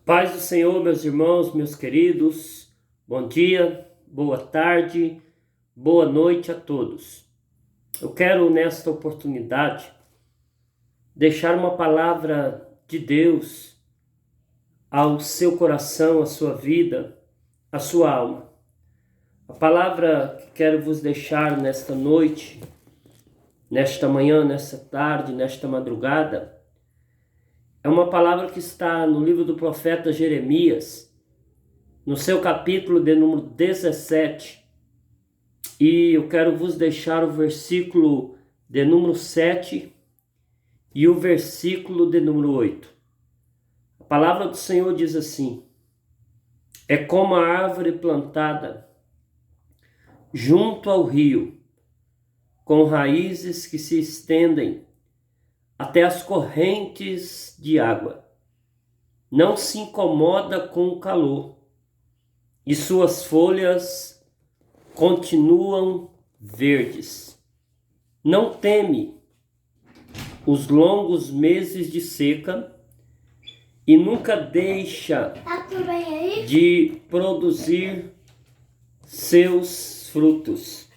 Paz do Senhor, meus irmãos, meus queridos, bom dia, boa tarde, boa noite a todos. Eu quero nesta oportunidade deixar uma palavra de Deus ao seu coração, à sua vida, à sua alma. A palavra que quero vos deixar nesta noite, nesta manhã, nesta tarde, nesta madrugada, é uma palavra que está no livro do profeta Jeremias, no seu capítulo de número 17, e eu quero vos deixar o versículo de número 7 e o versículo de número 8. A palavra do Senhor diz assim: é como a árvore plantada junto ao rio, com raízes que se estendem até as correntes de água. Não se incomoda com o calor, e suas folhas continuam verdes. Não teme os longos meses de seca e nunca deixa de produzir seus frutos.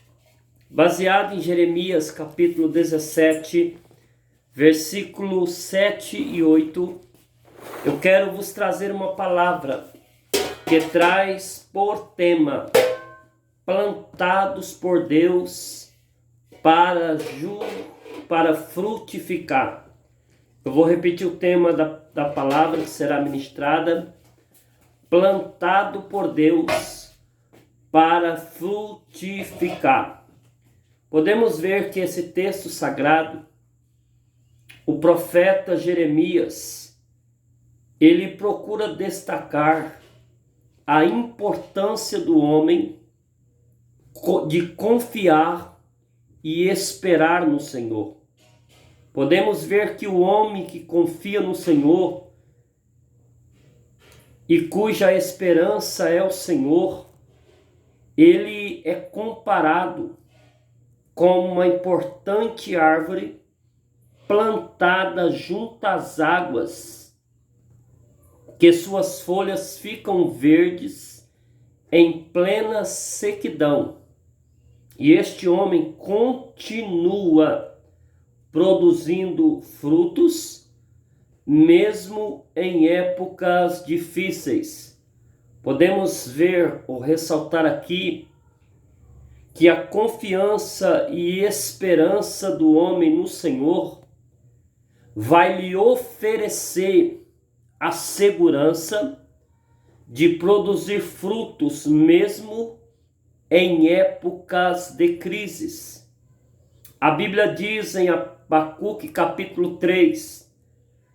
Baseado em Jeremias capítulo 17, versículos 7 e 8, eu quero vos trazer uma palavra que traz por tema: plantados por Deus para frutificar. Eu vou repetir o tema da palavra que será ministrada: plantado por Deus para frutificar. Podemos ver que esse texto sagrado, o profeta Jeremias, ele procura destacar a importância do homem de confiar e esperar no Senhor. Podemos ver que o homem que confia no Senhor e cuja esperança é o Senhor, ele é comparado com uma importante árvore plantada junto às águas, que suas folhas ficam verdes em plena sequidão. E este homem continua produzindo frutos, mesmo em épocas difíceis. Podemos ver ou ressaltar aqui que a confiança e esperança do homem no Senhor vai lhe oferecer a segurança de produzir frutos mesmo em épocas de crises. A Bíblia diz em Abacuque capítulo 3,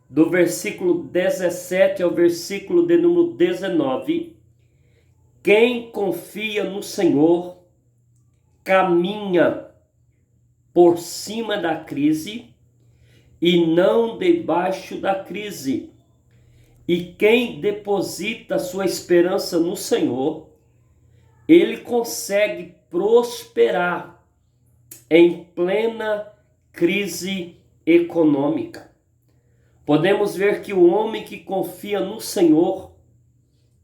do versículo 17 ao versículo de número 19, quem confia no Senhor caminha por cima da crise e não debaixo da crise. E quem deposita sua esperança no Senhor, ele consegue prosperar em plena crise econômica. Podemos ver que o homem que confia no Senhor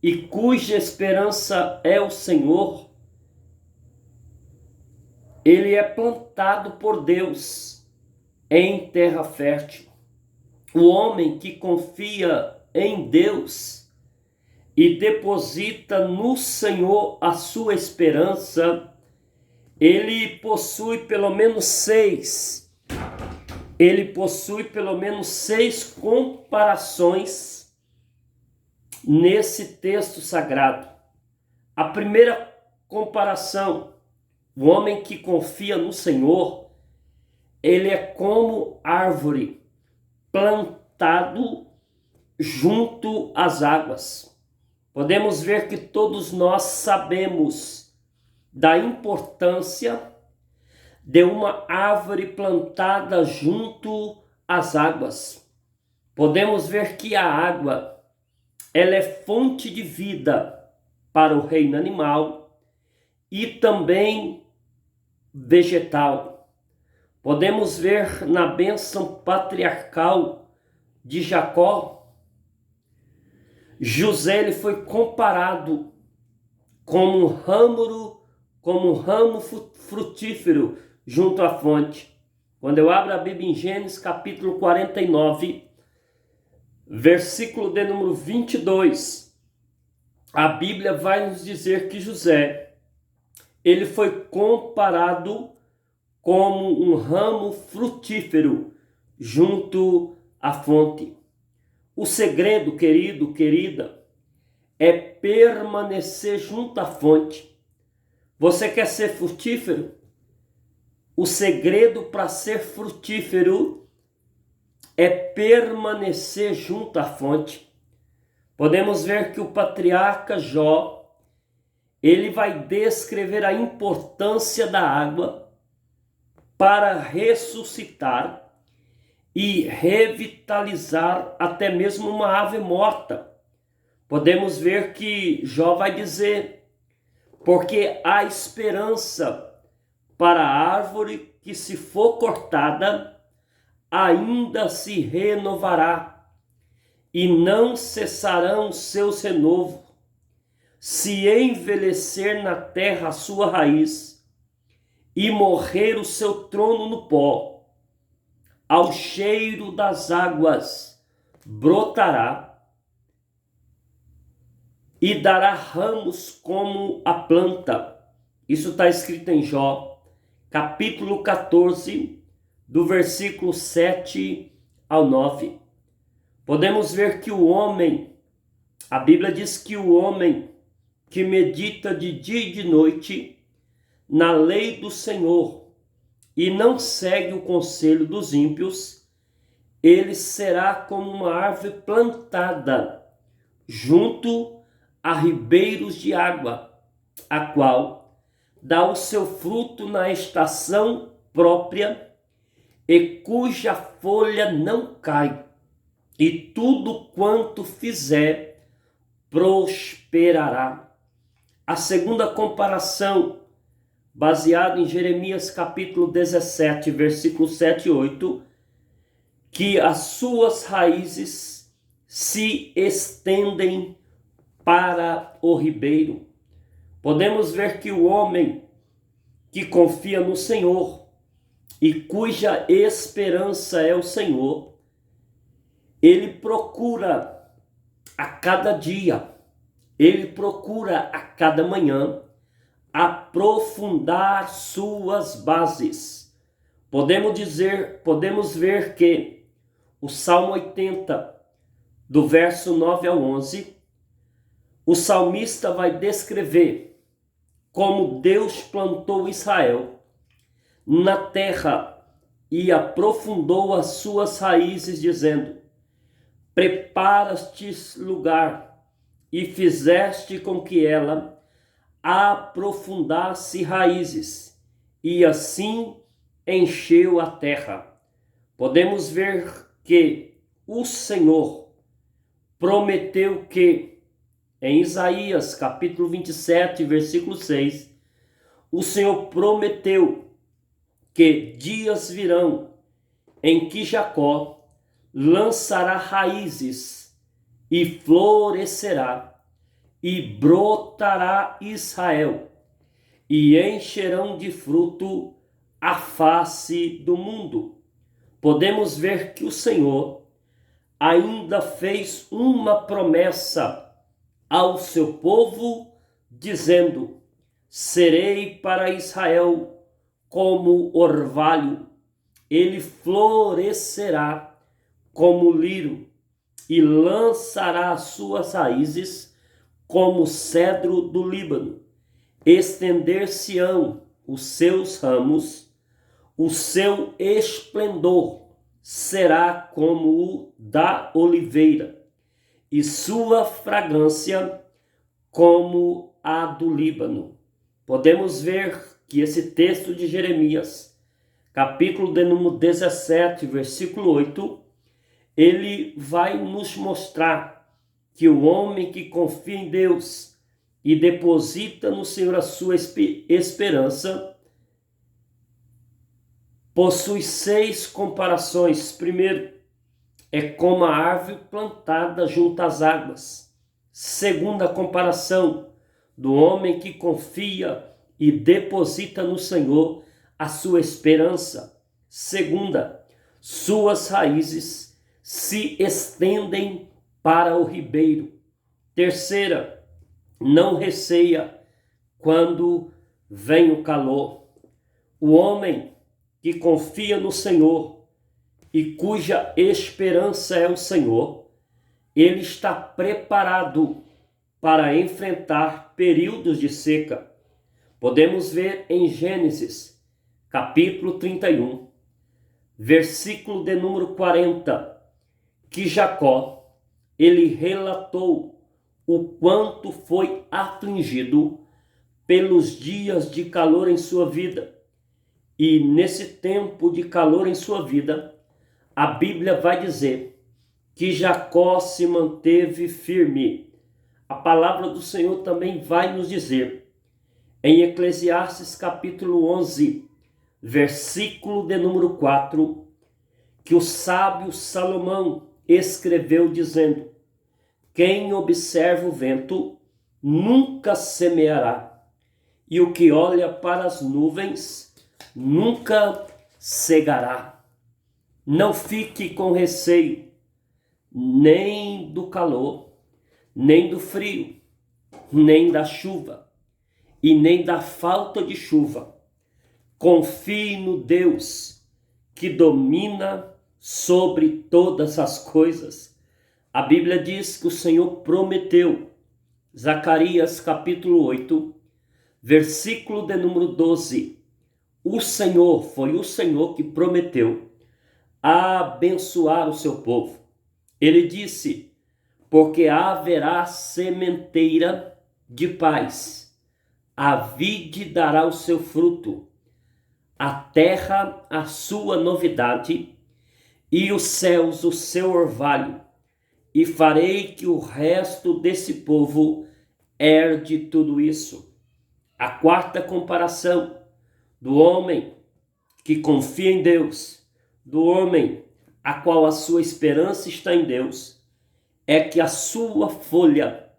e cuja esperança é o Senhor, ele é plantado por Deus em terra fértil. O homem que confia em Deus e deposita no Senhor a sua esperança, ele possui pelo menos seis comparações nesse texto sagrado. A primeira comparação: o homem que confia no Senhor, ele é como árvore plantado junto às águas. Podemos ver que todos nós sabemos da importância de uma árvore plantada junto às águas. Podemos ver que a água, ela é fonte de vida para o reino animal e também vegetal. Podemos ver na bênção patriarcal de Jacó José ele foi comparado como um ramo frutífero junto à fonte. Quando eu abro a Bíblia em Gênesis capítulo 49, versículo de número 22, a Bíblia vai nos dizer que José, ele foi comparado como um ramo frutífero junto à fonte. O segredo, querido, querida, é permanecer junto à fonte. Você quer ser frutífero? O segredo para ser frutífero é permanecer junto à fonte. Podemos ver que o patriarca Jó, ele vai descrever a importância da água para ressuscitar e revitalizar até mesmo uma ave morta. Podemos ver que Jó vai dizer: porque há esperança para a árvore que, se for cortada, ainda se renovará, e não cessarão seus renovos. Se envelhecer na terra a sua raiz, e morrer o seu trono no pó, ao cheiro das águas brotará, e dará ramos como a planta. Isso está escrito em Jó, capítulo 14, do versículo 7 ao 9. Podemos ver que o homem, a Bíblia diz que o homem que medita de dia e de noite na lei do Senhor e não segue o conselho dos ímpios, ele será como uma árvore plantada junto a ribeiros de água, a qual dá o seu fruto na estação própria, e cuja folha não cai, e tudo quanto fizer prosperará. A segunda comparação, baseada em Jeremias capítulo 17, versículos 7 e 8, que as suas raízes se estendem para o ribeiro. Podemos ver que o homem que confia no Senhor e cuja esperança é o Senhor, ele procura a cada dia, ele procura a cada manhã aprofundar suas bases. Podemos ver que o Salmo 80, do verso 9 ao 11, o salmista vai descrever como Deus plantou Israel na terra e aprofundou as suas raízes, dizendo: preparaste lugar e fizeste com que ela aprofundasse raízes, e assim encheu a terra. Podemos ver que o Senhor prometeu que, em Isaías capítulo 27, versículo 6, o Senhor prometeu que dias virão em que Jacó lançará raízes e florescerá, e brotará Israel, e encherão de fruto a face do mundo. Podemos ver que o Senhor ainda fez uma promessa ao seu povo, dizendo: serei para Israel como orvalho, ele florescerá como lírio, e lançará as suas raízes como cedro do Líbano. Estender-se-ão os seus ramos, o seu esplendor será como o da oliveira, e sua fragrância como a do Líbano. Podemos ver que esse texto de Jeremias, capítulo de número 17, versículo 8, ele vai nos mostrar que o homem que confia em Deus e deposita no Senhor a sua esperança possui 6 comparações. Primeiro, é como a árvore plantada junto às águas. Segunda comparação do homem que confia e deposita no Senhor a sua esperança. Segunda, suas raízes se estendem para o ribeiro. Terceira, não receia quando vem o calor. O homem que confia no Senhor e cuja esperança é o Senhor, ele está preparado para enfrentar períodos de seca. Podemos ver em Gênesis, capítulo 31, versículo de número 40, que Jacó, ele relatou o quanto foi afligido pelos dias de calor em sua vida. E nesse tempo de calor em sua vida, a Bíblia vai dizer que Jacó se manteve firme. A palavra do Senhor também vai nos dizer, em Eclesiastes capítulo 11, versículo de número 4, que o sábio Salomão escreveu dizendo: quem observa o vento nunca semeará, e o que olha para as nuvens nunca cegará. Não fique com receio, nem do calor, nem do frio, nem da chuva, e nem da falta de chuva. Confie no Deus que domina sobre todas as coisas. A Bíblia diz que o Senhor prometeu, Zacarias capítulo 8, versículo de número 12, o Senhor, foi o Senhor que prometeu abençoar o seu povo. Ele disse: porque haverá sementeira de paz, a vide dará o seu fruto, a terra a sua novidade, e os céus o seu orvalho, e farei que o resto desse povo herde tudo isso. A quarta comparação do homem que confia em Deus, do homem a qual a sua esperança está em Deus, é que a sua folha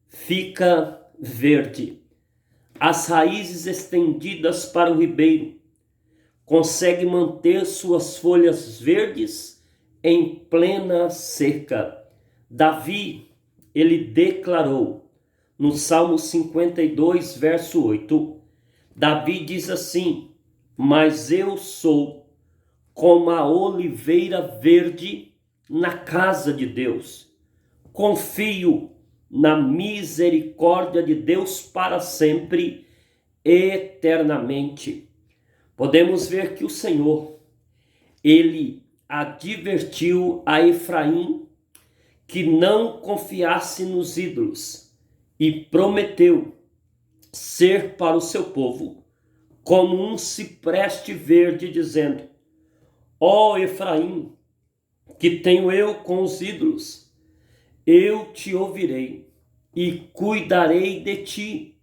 fica verde. As raízes estendidas para o ribeiro conseguem manter suas folhas verdes em plena seca. Davi, ele declarou no Salmo 52, verso 8, Davi diz assim: mas eu sou como a oliveira verde na casa de Deus. Confio na misericórdia de Deus para sempre, eternamente. Podemos ver que o Senhor, ele advertiu a Efraim que não confiasse nos ídolos e prometeu ser para o seu povo como um cipreste verde, dizendo: ó Efraim, que tenho eu com os ídolos, eu te ouvirei e cuidarei de ti.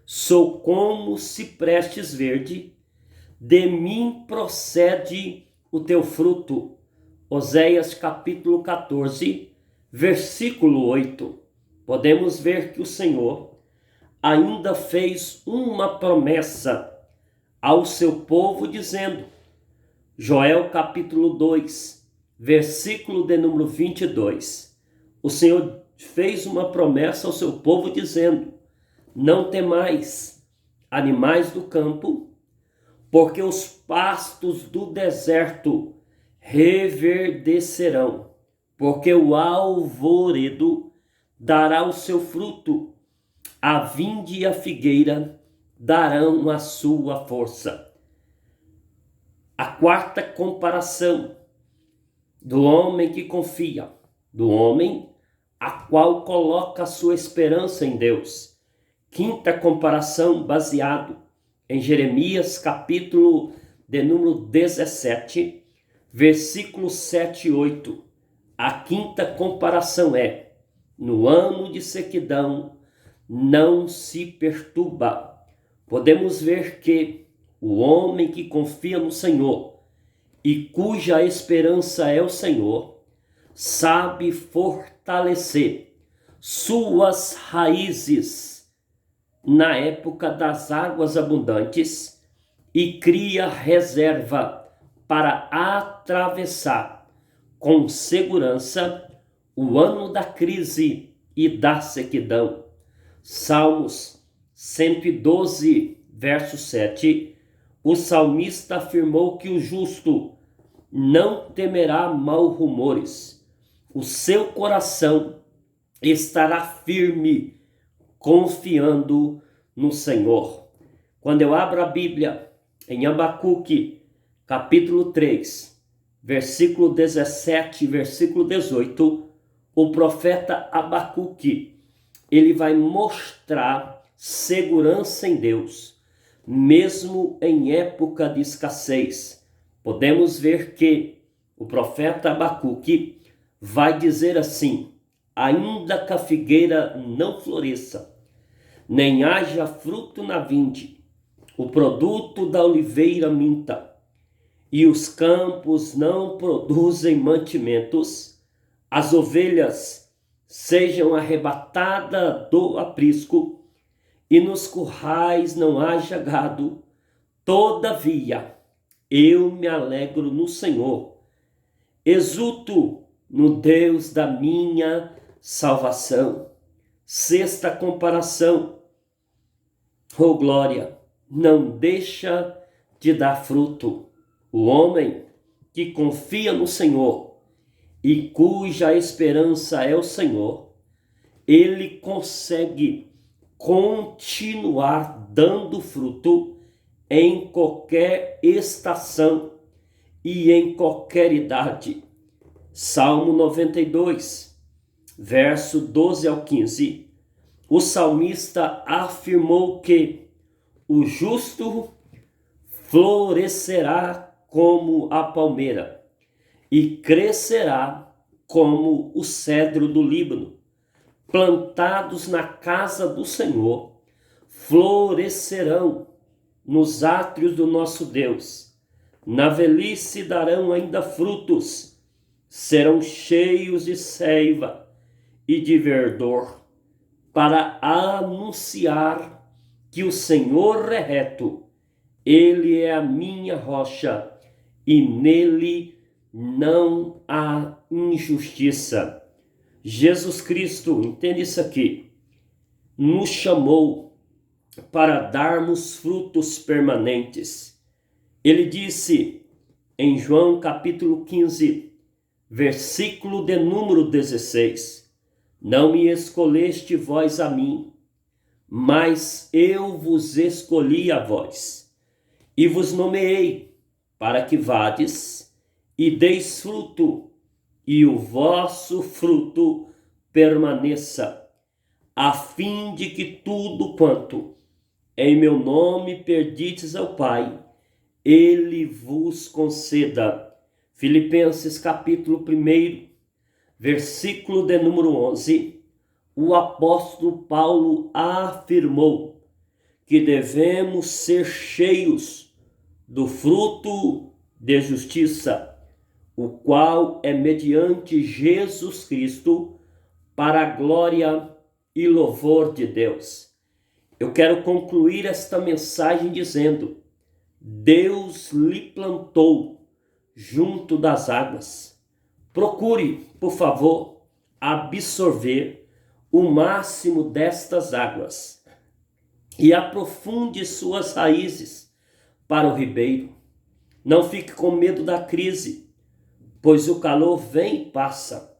Sou como ciprestes verde, de mim procede o teu fruto. Oséias capítulo 14, versículo 8. Podemos ver que o Senhor ainda fez uma promessa ao seu povo, dizendo, Joel capítulo 2, versículo de número 22. O Senhor fez uma promessa ao seu povo dizendo: não temais, animais do campo, porque os pastos do deserto reverdecerão, porque o alvoredo dará o seu fruto, a vinde e a figueira darão a sua força. A quarta comparação do homem que confia, do homem a qual coloca a sua esperança em Deus. Quinta comparação baseado em Jeremias capítulo de número 17, versículos 7 e 8. A quinta comparação é: no ano de sequidão não se perturba. Podemos ver que o homem que confia no Senhor e cuja esperança é o Senhor, sabe fortalecer suas raízes na época das águas abundantes e cria reserva para atravessar com segurança o ano da crise e da sequidão. Salmos 112, verso 7, o salmista afirmou que o justo não temerá maus rumores. O seu coração estará firme, confiando no Senhor. Quando eu abro a Bíblia em Abacuque, capítulo 3, versículo 17 e versículo 18, o profeta Abacuque, ele vai mostrar segurança em Deus, mesmo em época de escassez. Podemos ver que o profeta Abacuque vai dizer assim: ainda que a figueira não floresça, nem haja fruto na vinde, o produto da oliveira minta, e os campos não produzem mantimentos, as ovelhas sejam arrebatadas do aprisco, e nos currais não haja gado, todavia eu me alegro no Senhor, exulto no Deus da minha salvação. Sexta comparação: oh glória, não deixa de dar fruto o homem que confia no Senhor e cuja esperança é o Senhor. Ele consegue continuar dando fruto em qualquer estação e em qualquer idade. Salmo 92, verso 12 ao 15, o salmista afirmou que o justo florescerá como a palmeira e crescerá como o cedro do Líbano. Plantados na casa do Senhor, florescerão nos átrios do nosso Deus. Na velhice darão ainda frutos, serão cheios de seiva e de verdor, para anunciar que o Senhor é reto, Ele é a minha rocha, e nele não há injustiça. Jesus Cristo, entende isso aqui, nos chamou para darmos frutos permanentes. Ele disse em João capítulo 15, versículo de número 16, não me escolheste vós a mim, mas eu vos escolhi a vós, e vos nomeei para que vades e deis fruto, e o vosso fruto permaneça, a fim de que tudo quanto em meu nome perdites ao Pai, Ele vos conceda. Filipenses capítulo 1, versículo de número 11, o apóstolo Paulo afirmou que devemos ser cheios do fruto de justiça, o qual é mediante Jesus Cristo, para a glória e louvor de Deus. Eu quero concluir esta mensagem dizendo: Deus lhe plantou junto das águas. Procure, por favor, absorver o máximo destas águas e aprofunde suas raízes para o ribeiro. Não fique com medo da crise, pois o calor vem e passa.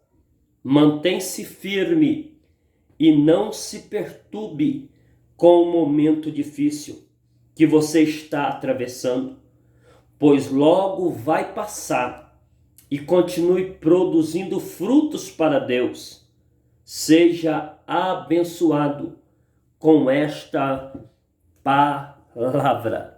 Mantém-se firme e não se perturbe com o momento difícil que você está atravessando, pois logo vai passar, e continue produzindo frutos para Deus. Seja abençoado com esta palavra.